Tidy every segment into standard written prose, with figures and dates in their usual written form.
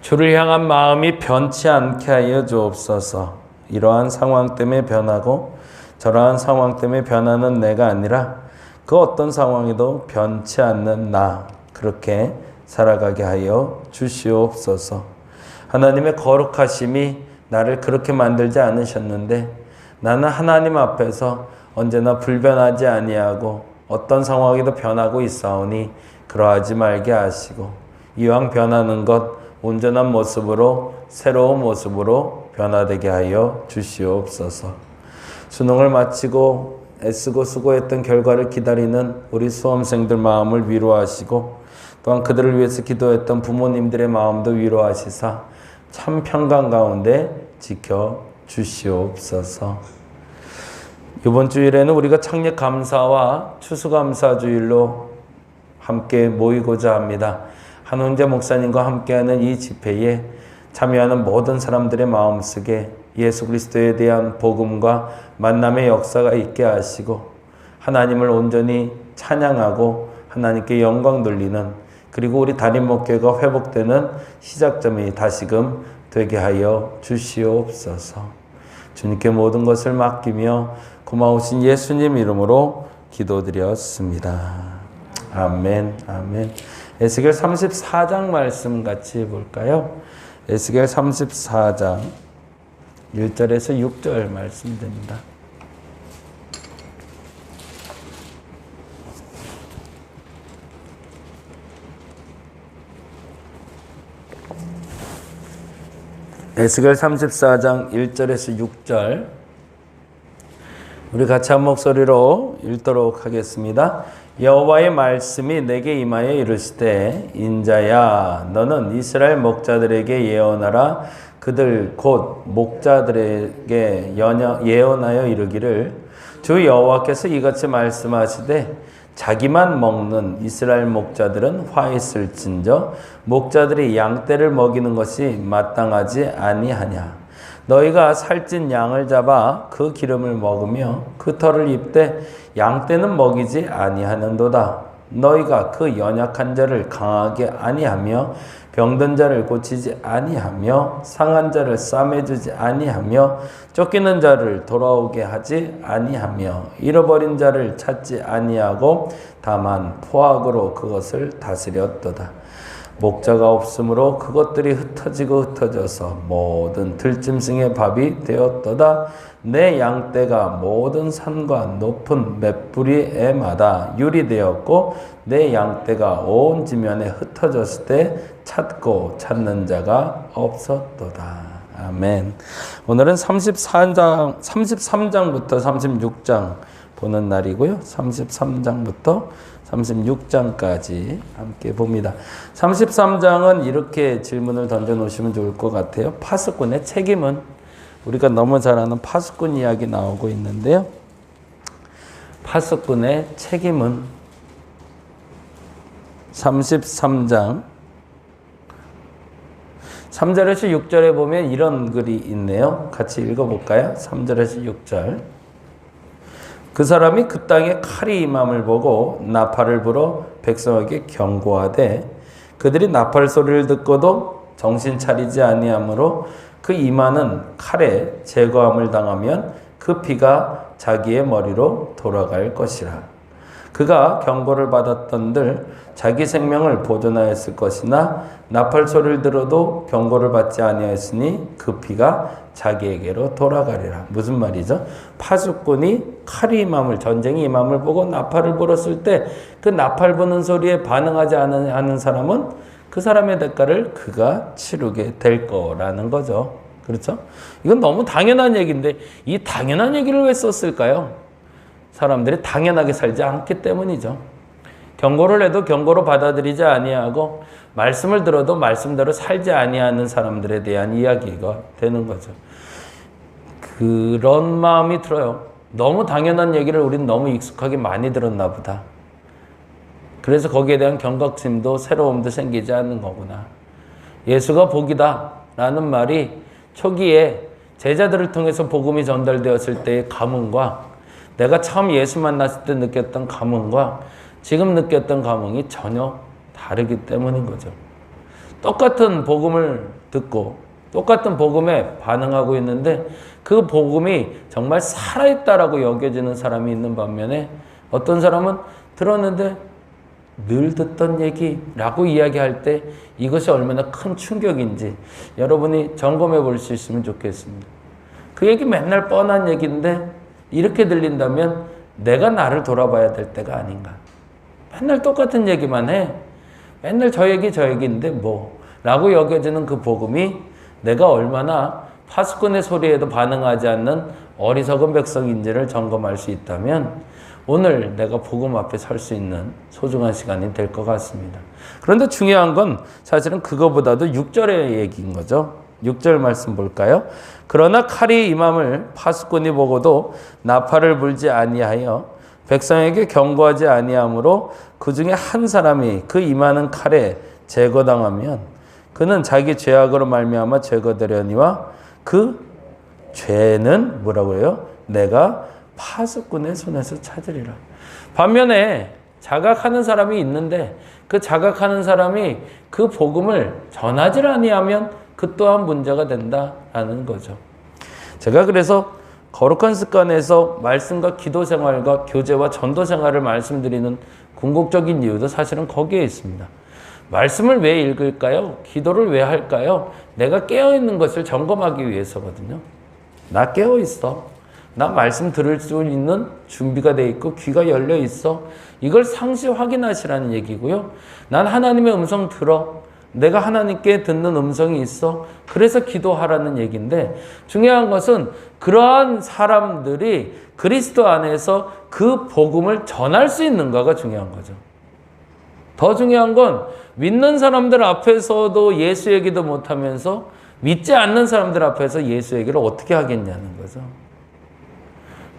주를 향한 마음이 변치 않게 하여 주옵소서. 이러한 상황 때문에 변하고 저러한 상황 때문에 변하는 내가 아니라 그 어떤 상황에도 변치 않는 나, 그렇게 살아가게 하여 주시옵소서. 하나님의 거룩하심이 나를 그렇게 만들지 않으셨는데 나는 하나님 앞에서 언제나 불변하지 아니하고 어떤 상황에도 변하고 있사오니 그러하지 말게 하시고 이왕 변하는 것 온전한 모습으로 새로운 모습으로 변화되게 하여 주시옵소서. 수능을 마치고 애쓰고 수고했던 결과를 기다리는 우리 수험생들 마음을 위로하시고 또한 그들을 위해서 기도했던 부모님들의 마음도 위로하시사 참 평강 가운데 지켜 주시옵소서. 이번 주일에는 우리가 창립 감사와 추수감사 주일로 함께 모이고자 합니다. 한훈재 목사님과 함께하는 이 집회에 참여하는 모든 사람들의 마음속에 예수 그리스도에 대한 복음과 만남의 역사가 있게 하시고 하나님을 온전히 찬양하고 하나님께 영광 돌리는, 그리고 우리 담임 목회가 회복되는 시작점이 다시금 되게 하여 주시옵소서. 주님께 모든 것을 맡기며 고마우신 예수님 이름으로 기도드렸습니다. 아멘, 아멘. 에스겔 34장 말씀 같이 볼까요? 에스겔 34장 1절에서 6절 말씀됩니다. 에스겔 34장 1절에서 6절 우리 같이 한 목소리로 읽도록 하겠습니다. 여호와의 말씀이 내게 임하여 이르시되 인자야 너는 이스라엘 목자들에게 예언하라. 그들 곧 목자들에게 예언하여 이르기를 주 여호와께서 이같이 말씀하시되 자기만 먹는 이스라엘 목자들은 화 있을진저 목자들이 양떼를 먹이는 것이 마땅하지 아니하냐. 너희가 살찐 양을 잡아 그 기름을 먹으며 그 털을 입되 양떼는 먹이지 아니하는도다. 너희가 그 연약한 자를 강하게 아니하며 병든 자를 고치지 아니하며 상한 자를 싸매주지 아니하며 쫓기는 자를 돌아오게 하지 아니하며 잃어버린 자를 찾지 아니하고 다만 포악으로 그것을 다스렸도다. 목자가 없으므로 그것들이 흩어지고 흩어져서 모든 들짐승의 밥이 되었도다. 내 양떼가 모든 산과 높은 맷뿌리에마다 유리되었고 내 양떼가 온 지면에 흩어졌을 때 찾고 찾는 자가 없었도다. 아멘. 오늘은 33장부터 36장 보는 날이고요. 33장부터 36장까지 함께 봅니다. 33장은 이렇게 질문을 던져놓으시면 좋을 것 같아요. 파수꾼의 책임은, 우리가 너무 잘 아는 파수꾼 이야기 나오고 있는데요. 파수꾼의 책임은 33장 3절에서 6절에 보면 이런 글이 있네요. 같이 읽어볼까요? 3절에서 6절. 그 사람이 그 땅에 칼이 임함을 보고 나팔을 불어 백성에게 경고하되 그들이 나팔 소리를 듣고도 정신 차리지 아니하므로 그 임하는 칼에 제거함을 당하면 그 피가 자기의 머리로 돌아갈 것이라. 그가 경고를 받았던들 자기 생명을 보존하였을 것이나 나팔 소리를 들어도 경고를 받지 아니하였으니 그 피가 자기에게로 돌아가리라. 무슨 말이죠? 파수꾼이 칼이 임함을, 전쟁이 임함을 보고 나팔을 불었을 때 그 나팔 부는 소리에 반응하지 않은 사람은 그 사람의 대가를 그가 치르게 될 거라는 거죠. 그렇죠? 이건 너무 당연한 얘기인데 이 당연한 얘기를 왜 썼을까요? 사람들이 당연하게 살지 않기 때문이죠. 경고를 해도 경고로 받아들이지 아니하고 말씀을 들어도 말씀대로 살지 아니하는 사람들에 대한 이야기가 되는 거죠. 그런 마음이 들어요. 너무 당연한 얘기를 우리는 너무 익숙하게 많이 들었나 보다. 그래서 거기에 대한 경각심도 새로움도 생기지 않는 거구나. 예수가 복이다 라는 말이 초기에 제자들을 통해서 복음이 전달되었을 때의 감흥과 내가 처음 예수 만났을 때 느꼈던 감흥과 지금 느꼈던 감흥이 전혀 다르기 때문인 거죠. 똑같은 복음을 듣고 똑같은 복음에 반응하고 있는데 그 복음이 정말 살아있다라고 여겨지는 사람이 있는 반면에 어떤 사람은 들었는데 늘 듣던 얘기라고 이야기할 때 이것이 얼마나 큰 충격인지 여러분이 점검해 볼 수 있으면 좋겠습니다. 그 얘기 맨날 뻔한 얘기인데 이렇게 들린다면 내가 나를 돌아봐야 될 때가 아닌가. 맨날 똑같은 얘기만 해. 맨날 저 얘기인데 뭐 라고 여겨지는 그 복음이 내가 얼마나 파수꾼의 소리에도 반응하지 않는 어리석은 백성인지를 점검할 수 있다면 오늘 내가 복음 앞에 설 수 있는 소중한 시간이 될 것 같습니다. 그런데 중요한 건 사실은 그거보다도 6절의 얘기인 거죠. 6절 말씀 볼까요? 그러나 칼이 임함을 파수꾼이 보고도 나팔을 불지 아니하여 백성에게 경고하지 아니하므로 그 중에 한 사람이 그 임하는 칼에 제거당하면 그는 자기 죄악으로 말미암아 제거되려니와 그 죄는 뭐라고 해요? 내가 파수꾼의 손에서 찾으리라. 반면에 자각하는 사람이 있는데 그 자각하는 사람이 그 복음을 전하지 아니하면 그 또한 문제가 된다라는 거죠. 제가 그래서 거룩한 습관에서 말씀과 기도 생활과 교제와 전도 생활을 말씀드리는 궁극적인 이유도 사실은 거기에 있습니다. 말씀을 왜 읽을까요? 기도를 왜 할까요? 내가 깨어있는 것을 점검하기 위해서거든요. 나 깨어있어. 나 말씀 들을 수 있는 준비가 돼 있고 귀가 열려 있어. 이걸 상시 확인하시라는 얘기고요. 난 하나님의 음성 들어. 내가 하나님께 듣는 음성이 있어. 그래서 기도하라는 얘기인데 중요한 것은 그러한 사람들이 그리스도 안에서 그 복음을 전할 수 있는가가 중요한 거죠. 더 중요한 건 믿는 사람들 앞에서도 예수 얘기도 못하면서 믿지 않는 사람들 앞에서 예수 얘기를 어떻게 하겠냐는 거죠.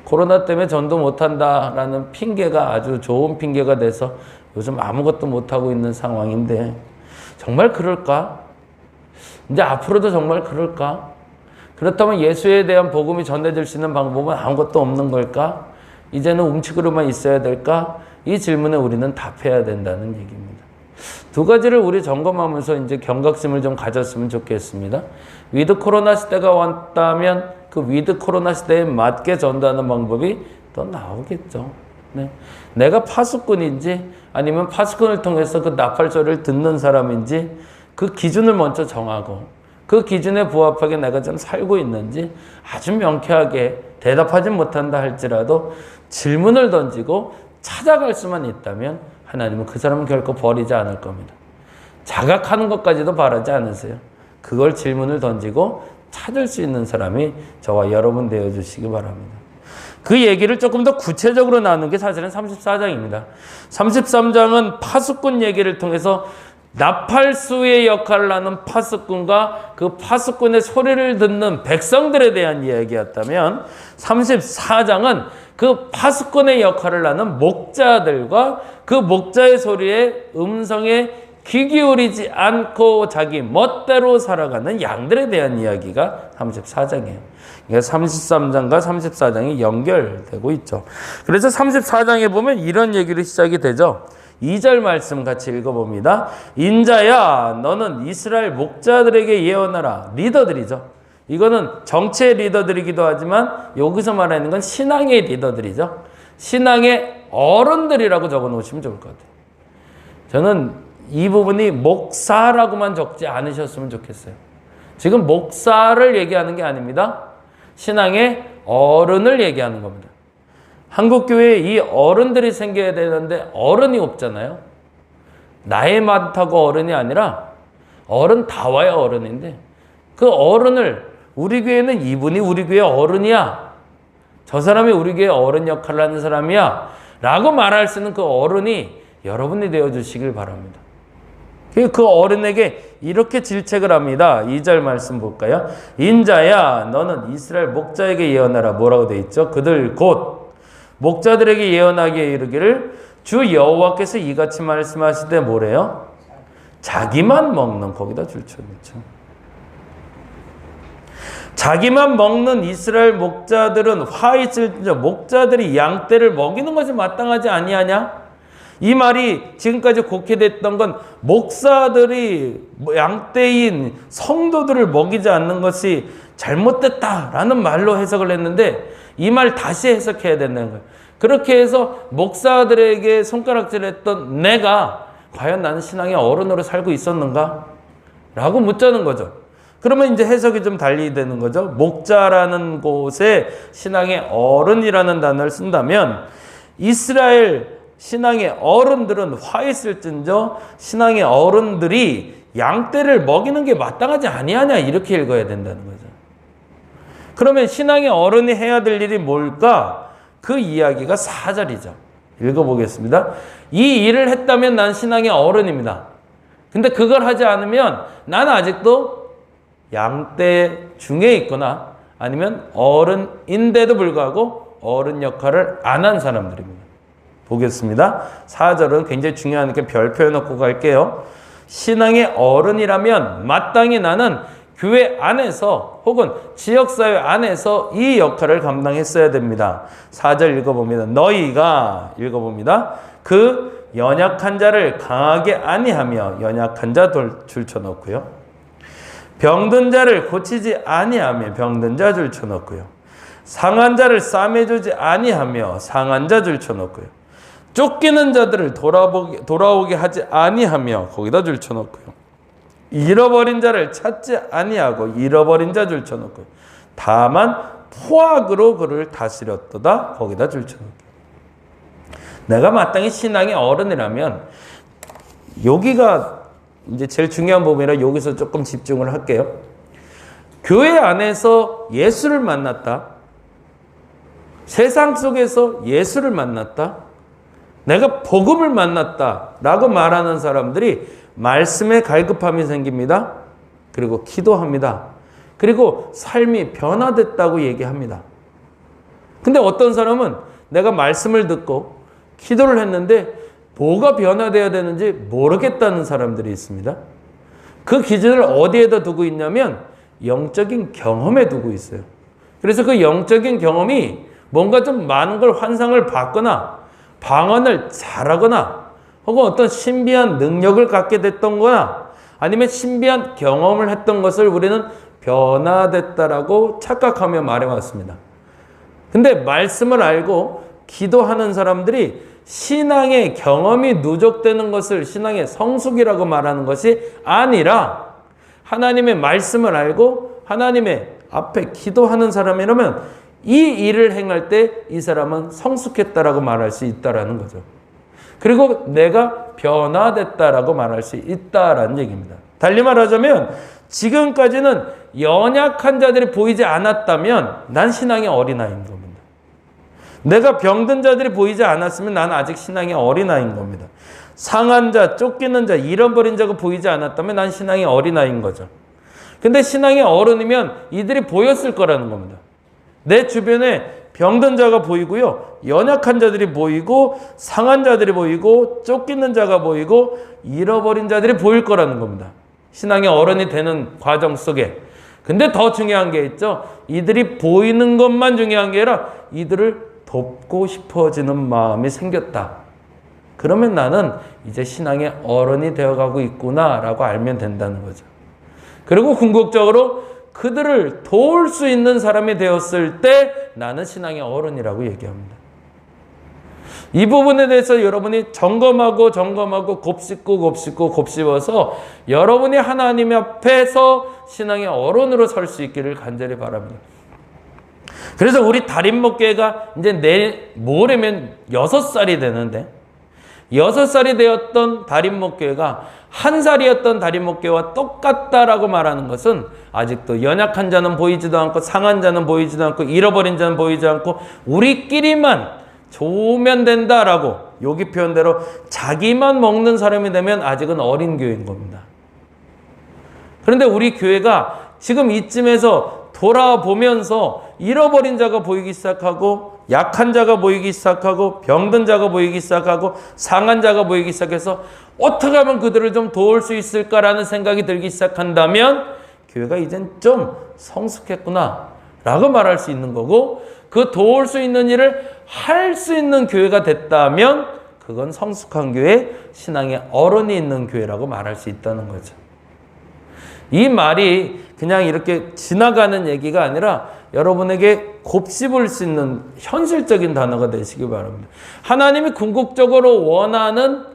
코로나 때문에 전도 못한다라는 핑계가 아주 좋은 핑계가 돼서 요즘 아무것도 못하고 있는 상황인데 정말 그럴까? 이제 앞으로도 정말 그럴까? 그렇다면 예수에 대한 복음이 전해질 수 있는 방법은 아무것도 없는 걸까? 이제는 움츠그려만 있어야 될까? 이 질문에 우리는 답해야 된다는 얘기입니다. 두 가지를 우리 점검하면서 이제 경각심을 좀 가졌으면 좋겠습니다. 위드 코로나 시대가 왔다면 그 위드 코로나 시대에 맞게 전도하는 방법이 더 나오겠죠. 네. 내가 파수꾼인지 아니면 파수꾼을 통해서 그 나팔소리를 듣는 사람인지 그 기준을 먼저 정하고 그 기준에 부합하게 내가 좀 살고 있는지 아주 명쾌하게 대답하지 못한다 할지라도 질문을 던지고 찾아갈 수만 있다면 하나님은 그 사람은 결코 버리지 않을 겁니다. 자각하는 것까지도 바라지 않으세요. 그걸 질문을 던지고 찾을 수 있는 사람이 저와 여러분 되어주시기 바랍니다. 그 얘기를 조금 더 구체적으로 나누는 게 사실은 34장입니다. 33장은 파수꾼 얘기를 통해서 나팔수의 역할을 하는 파수꾼과 그 파수꾼의 소리를 듣는 백성들에 대한 이야기였다면 34장은 그 파수꾼의 역할을 하는 목자들과 그 목자의 소리에 음성에 귀 기울이지 않고 자기 멋대로 살아가는 양들에 대한 이야기가 34장이에요. 그러니까 33장과 34장이 연결되고 있죠. 그래서 34장에 보면 이런 얘기로 시작이 되죠. 2절 말씀 같이 읽어봅니다. 인자야 너는 이스라엘 목자들에게 예언하라. 리더들이죠. 이거는 정치의 리더들이기도 하지만 여기서 말하는 건 신앙의 리더들이죠. 신앙의 어른들이라고 적어 놓으시면 좋을 것 같아요. 저는 이 부분이 목사라고만 적지 않으셨으면 좋겠어요. 지금 목사를 얘기하는 게 아닙니다. 신앙의 어른을 얘기하는 겁니다. 한국교회에 이 어른들이 생겨야 되는데 어른이 없잖아요. 나이 많다고 어른이 아니라 어른 다 와야 어른인데 그 어른을 우리 교회는 이분이 우리 교회 어른이야. 저 사람이 우리 교회 어른 역할을 하는 사람이야. 라고 말할 수 있는 그 어른이 여러분이 되어주시길 바랍니다. 그 어른에게 이렇게 질책을 합니다. 2절 말씀 볼까요? 인자야 너는 이스라엘 목자에게 예언하라. 뭐라고 돼 있죠? 그들 곧 목자들에게 예언하기에 이르기를 주 여호와께서 이같이 말씀하시되 뭐래요? 자기만 먹는 거기다 줄쳐놓죠. 자기만 먹는 이스라엘 목자들은 화 있을지언정 목자들이 양떼를 먹이는 것이 마땅하지 아니하냐? 이 말이 지금까지 곡해됐던 건 목사들이 양떼인 성도들을 먹이지 않는 것이 잘못됐다라는 말로 해석을 했는데 이 말 다시 해석해야 된다는 거예요. 그렇게 해서 목사들에게 손가락질했던 내가 과연 나는 신앙의 어른으로 살고 있었는가? 라고 묻자는 거죠. 그러면 이제 해석이 좀 달리 되는 거죠. 목자라는 곳에 신앙의 어른이라는 단어를 쓴다면 이스라엘 신앙의 어른들은 화 있을진저 신앙의 어른들이 양떼를 먹이는 게 마땅하지 아니하냐 이렇게 읽어야 된다는 거죠. 그러면 신앙의 어른이 해야 될 일이 뭘까? 그 이야기가 4절이죠. 읽어보겠습니다. 이 일을 했다면 난 신앙의 어른입니다. 근데 그걸 하지 않으면 나는 아직도 양떼 중에 있거나 아니면 어른인데도 불구하고 어른 역할을 안 한 사람들입니다. 보겠습니다. 4절은 굉장히 중요하니까 별표 해놓고 갈게요. 신앙의 어른이라면 마땅히 나는 교회 안에서 혹은 지역사회 안에서 이 역할을 감당했어야 됩니다. 4절 읽어봅니다. 너희가 읽어봅니다. 그 연약한 자를 강하게 아니하며 연약한 자 줄쳐놓고요. 병든 자를 고치지 아니하며 병든 자 줄쳐놓고요. 상한 자를 싸매주지 아니하며 상한 자 줄쳐놓고요. 쫓기는 자들을 돌아오게 하지 아니하며 거기다 줄쳐놓고요. 잃어버린 자를 찾지 아니하고 잃어버린 자 줄쳐놓고요. 다만 포악으로 그를 다스렸도다 거기다 줄쳐놓고요. 내가 마땅히 신앙의 어른이라면 여기가 이제 제일 중요한 부분이라 여기서 조금 집중을 할게요. 교회 안에서 예수를 만났다. 세상 속에서 예수를 만났다. 내가 복음을 만났다 라고 말하는 사람들이 말씀에 갈급함이 생깁니다. 그리고 기도합니다. 그리고 삶이 변화됐다고 얘기합니다. 근데 어떤 사람은 내가 말씀을 듣고 기도를 했는데 뭐가 변화되어야 되는지 모르겠다는 사람들이 있습니다. 그 기준을 어디에다 두고 있냐면 영적인 경험에 두고 있어요. 그래서 그 영적인 경험이 뭔가 좀 많은 걸 환상을 받거나 방언을 잘하거나 혹은 어떤 신비한 능력을 갖게 됐던 거나 아니면 신비한 경험을 했던 것을 우리는 변화됐다라고 착각하며 말해왔습니다. 근데 말씀을 알고 기도하는 사람들이 신앙의 경험이 누적되는 것을 신앙의 성숙이라고 말하는 것이 아니라 하나님의 말씀을 알고 하나님의 앞에 기도하는 사람이라면 이 일을 행할 때 이 사람은 성숙했다라고 말할 수 있다라는 거죠. 그리고 내가 변화됐다라고 말할 수 있다라는 얘기입니다. 달리 말하자면 지금까지는 연약한 자들이 보이지 않았다면 난 신앙의 어린아이인 겁니다. 내가 병든 자들이 보이지 않았으면 난 아직 신앙의 어린아이인 겁니다. 상한 자, 쫓기는 자, 잃어버린 자가 보이지 않았다면 난 신앙의 어린아이인 거죠. 근데 신앙의 어른이면 이들이 보였을 거라는 겁니다. 내 주변에 병든 자가 보이고요. 연약한 자들이 보이고 상한 자들이 보이고 쫓기는 자가 보이고 잃어버린 자들이 보일 거라는 겁니다. 신앙의 어른이 되는 과정 속에. 근데 더 중요한 게 있죠. 이들이 보이는 것만 중요한 게 아니라 이들을 돕고 싶어지는 마음이 생겼다. 그러면 나는 이제 신앙의 어른이 되어가고 있구나라고 알면 된다는 거죠. 그리고 궁극적으로 그들을 도울 수 있는 사람이 되었을 때 나는 신앙의 어른이라고 얘기합니다. 이 부분에 대해서 여러분이 점검하고 곱씹어서 여러분이 하나님 앞에서 신앙의 어른으로 설 수 있기를 간절히 바랍니다. 그래서 우리 달인목교회가 이제 내일 모레면 6살이 되는데 6살이 되었던 달인목교회가 1살이었던 달인목교회와 똑같다라고 말하는 것은 아직도 연약한 자는 보이지도 않고 상한 자는 보이지도 않고 잃어버린 자는 보이지 않고 우리끼리만 좋으면 된다라고 여기 표현대로 자기만 먹는 사람이 되면 아직은 어린 교회인 겁니다. 그런데 우리 교회가 지금 이쯤에서 돌아보면서 잃어버린 자가 보이기 시작하고 약한 자가 보이기 시작하고 병든 자가 보이기 시작하고 상한 자가 보이기 시작해서 어떻게 하면 그들을 좀 도울 수 있을까라는 생각이 들기 시작한다면 교회가 이젠 좀 성숙했구나 라고 말할 수 있는 거고 그 도울 수 있는 일을 할 수 있는 교회가 됐다면 그건 성숙한 교회, 신앙의 어른이 있는 교회라고 말할 수 있다는 거죠. 이 말이 그냥 이렇게 지나가는 얘기가 아니라 여러분에게 곱씹을 수 있는 현실적인 단어가 되시기 바랍니다. 하나님이 궁극적으로 원하는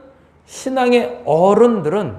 신앙의 어른들은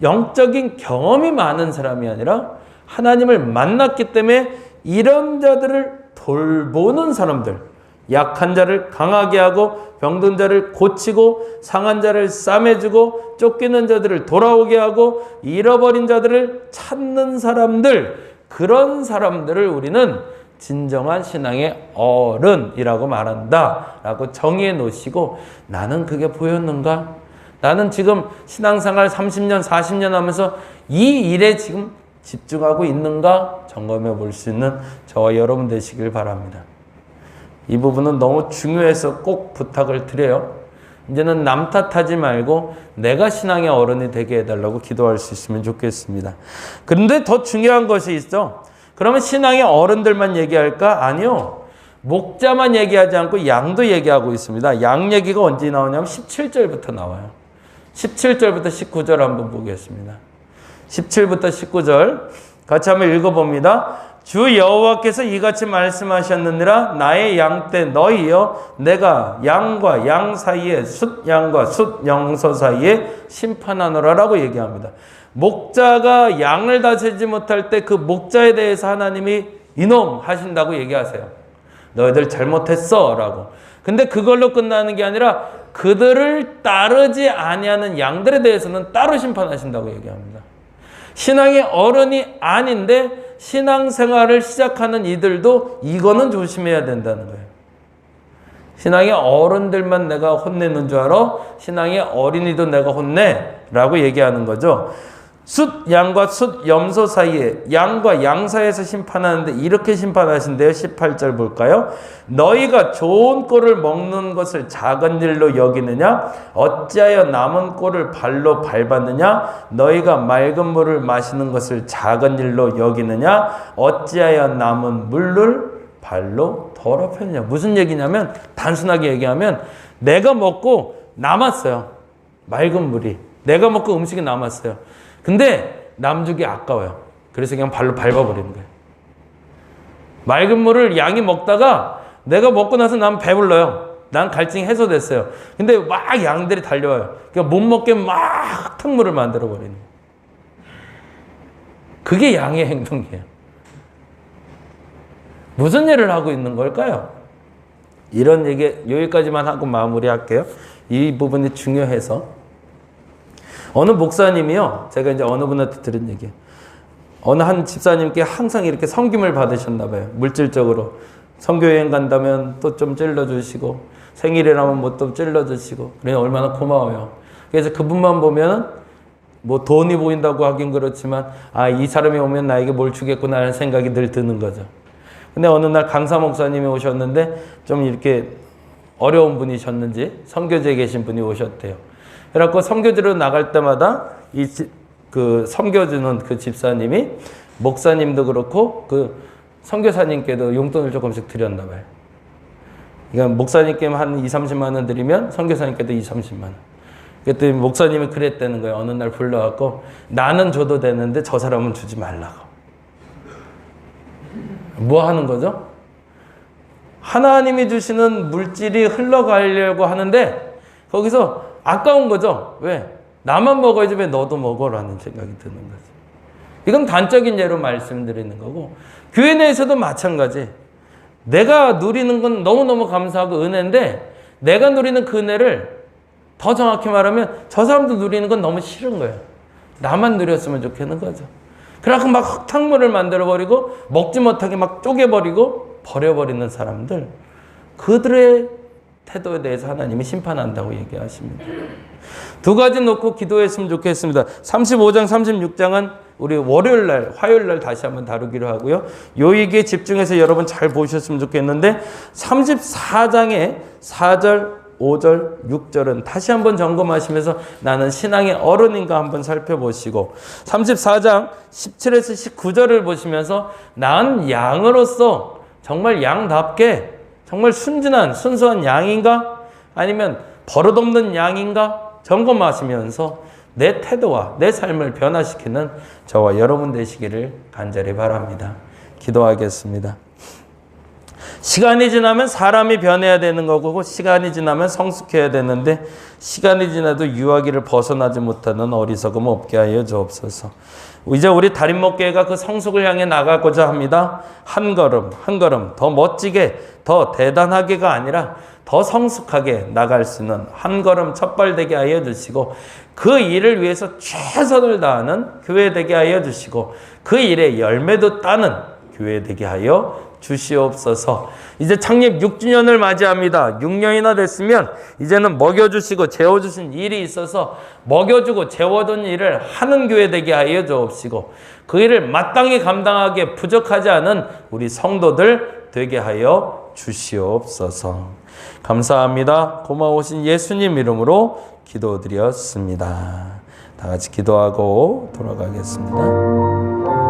영적인 경험이 많은 사람이 아니라 하나님을 만났기 때문에 이런 자들을 돌보는 사람들, 약한 자를 강하게 하고 병든 자를 고치고 상한 자를 싸매주고 쫓기는 자들을 돌아오게 하고 잃어버린 자들을 찾는 사람들, 그런 사람들을 우리는 진정한 신앙의 어른이라고 말한다 라고 정의해 놓으시고, 나는 그게 보였는가? 나는 지금 신앙생활 30년 40년 하면서 이 일에 지금 집중하고 있는가 점검해 볼 수 있는 저와 여러분 되시길 바랍니다. 이 부분은 너무 중요해서 꼭 부탁을 드려요. 이제는 남 탓하지 말고 내가 신앙의 어른이 되게 해달라고 기도할 수 있으면 좋겠습니다. 그런데 더 중요한 것이 있어. 그러면 신앙의 어른들만 얘기할까? 아니요. 목자만 얘기하지 않고 양도 얘기하고 있습니다. 양 얘기가 언제 나오냐면 17절부터 나와요. 17절부터 19절 한번 보겠습니다. 17부터 19절 같이 한번 읽어봅니다. 주 여호와께서 이같이 말씀하셨느니라. 나의 양 떼 너희여, 내가 양과 양 사이에 숫양과 숫영소 사이에 심판하노라 라고 얘기합니다. 목자가 양을 다스리지 못할 때 그 목자에 대해서 하나님이 이놈 하신다고 얘기하세요. 너희들 잘못했어 라고. 근데 그걸로 끝나는 게 아니라 그들을 따르지 아니하는 양들에 대해서는 따로 심판하신다고 얘기합니다. 신앙의 어른이 아닌데 신앙생활을 시작하는 이들도 이거는 조심해야 된다는 거예요. 신앙의 어른들만 내가 혼내는 줄 알아? 신앙의 어린이도 내가 혼내? 라고 얘기하는 거죠. 숫 양과 숫 염소 사이에, 양과 양 사이에서 심판하는데 이렇게 심판하신대요. 18절 볼까요? 너희가 좋은 꼴을 먹는 것을 작은 일로 여기느냐? 어찌하여 남은 꼴을 발로 밟았느냐? 너희가 맑은 물을 마시는 것을 작은 일로 여기느냐? 어찌하여 남은 물을 발로 더럽혔느냐? 무슨 얘기냐면, 단순하게 얘기하면 내가 먹고 남았어요. 맑은 물이. 내가 먹고 음식이 남았어요. 근데 남주기 아까워요. 그래서 그냥 발로 밟아버리는 거예요. 맑은 물을 양이 먹다가 내가 먹고 나서 난 배불러요. 난 갈증이 해소됐어요. 근데 막 양들이 달려와요. 그러니까 못 먹게 막 탕물을 만들어버리는 거예요. 그게 양의 행동이에요. 무슨 일을 하고 있는 걸까요? 이런 얘기 여기까지만 하고 마무리할게요. 이 부분이 중요해서. 어느 목사님이요, 제가 이제 어느 분한테 들은 얘기예요. 어느 한 집사님께 항상 이렇게 섬김을 받으셨나 봐요. 물질적으로. 선교여행 간다면 또 좀 찔러주시고, 생일이라면 뭐 또 찔러주시고, 그래 얼마나 고마워요. 그래서 그분만 보면 뭐 돈이 보인다고 하긴 그렇지만, 아, 이 사람이 오면 나에게 뭘 주겠구나 하는 생각이 늘 드는 거죠. 근데 어느 날 강사 목사님이 오셨는데 좀 이렇게 어려운 분이셨는지 선교지에 계신 분이 오셨대요. 그래갖고 선교지로 나갈 때마다 그 선교주는 그 집사님이 목사님도 그렇고 그 선교사님께도 용돈을 조금씩 드렸나 봐요. 그러니까 목사님께 한 2, 30만 원 드리면 선교사님께도 2, 30만 원. 그랬더니 목사님이 그랬다는 거예요. 어느 날 불러갖고 나는 줘도 되는데 저 사람은 주지 말라고. 뭐 하는 거죠? 하나님이 주시는 물질이 흘러가려고 하는데 거기서 아까운 거죠. 왜? 나만 먹어야지 왜 너도 먹어라는 생각이 드는 거죠. 이건 단적인 예로 말씀드리는 거고, 교회 내에서도 마찬가지. 내가 누리는 건 너무너무 감사하고 은혜인데 내가 누리는 그 은혜를 더 정확히 말하면 저 사람도 누리는 건 너무 싫은 거예요. 나만 누렸으면 좋겠는 거죠. 그래서 막 흙탕물을 만들어버리고 먹지 못하게 막 쪼개버리고 버려버리는 사람들, 그들의 태도에 대해서 하나님이 심판한다고 얘기하십니다. 두 가지 놓고 기도했으면 좋겠습니다. 35장, 36장은 우리 월요일 날, 화요일 날 다시 한번 다루기로 하고요. 요 얘기에 집중해서 여러분 잘 보셨으면 좋겠는데 34장의 4절, 5절, 6절은 다시 한번 점검하시면서 나는 신앙의 어른인가 한번 살펴보시고 34장 17에서 19절을 보시면서 난 양으로서 정말 양답게 정말 순진한 순수한 양인가? 아니면 버릇없는 양인가 점검하시면서 내 태도와 내 삶을 변화시키는 저와 여러분 되시기를 간절히 바랍니다. 기도하겠습니다. 시간이 지나면 사람이 변해야 되는 거고 시간이 지나면 성숙해야 되는데 시간이 지나도 유아기를 벗어나지 못하는 어리석음 없게 하여 주옵소서. 이제 우리 달인목교회가 그 성숙을 향해 나가고자 합니다. 한 걸음 한 걸음 더 멋지게 더 대단하게가 아니라 더 성숙하게 나갈 수 있는 한 걸음 첫발 되게 하여 주시고 그 일을 위해서 최선을 다하는 교회 되게 하여 주시고 그 일에 열매도 따는 교회 되게 하여 주시옵소서. 이제 창립 6주년을 맞이합니다. 6년이나 됐으면 이제는 먹여주시고 재워주신 일이 있어서 먹여주고 재워둔 일을 하는 교회 되게 하여 주옵시고 그 일을 마땅히 감당하기에 부족하지 않은 우리 성도들 되게 하여 주시옵소서. 감사합니다. 고마우신 예수님 이름으로 기도드렸습니다. 다 같이 기도하고 돌아가겠습니다.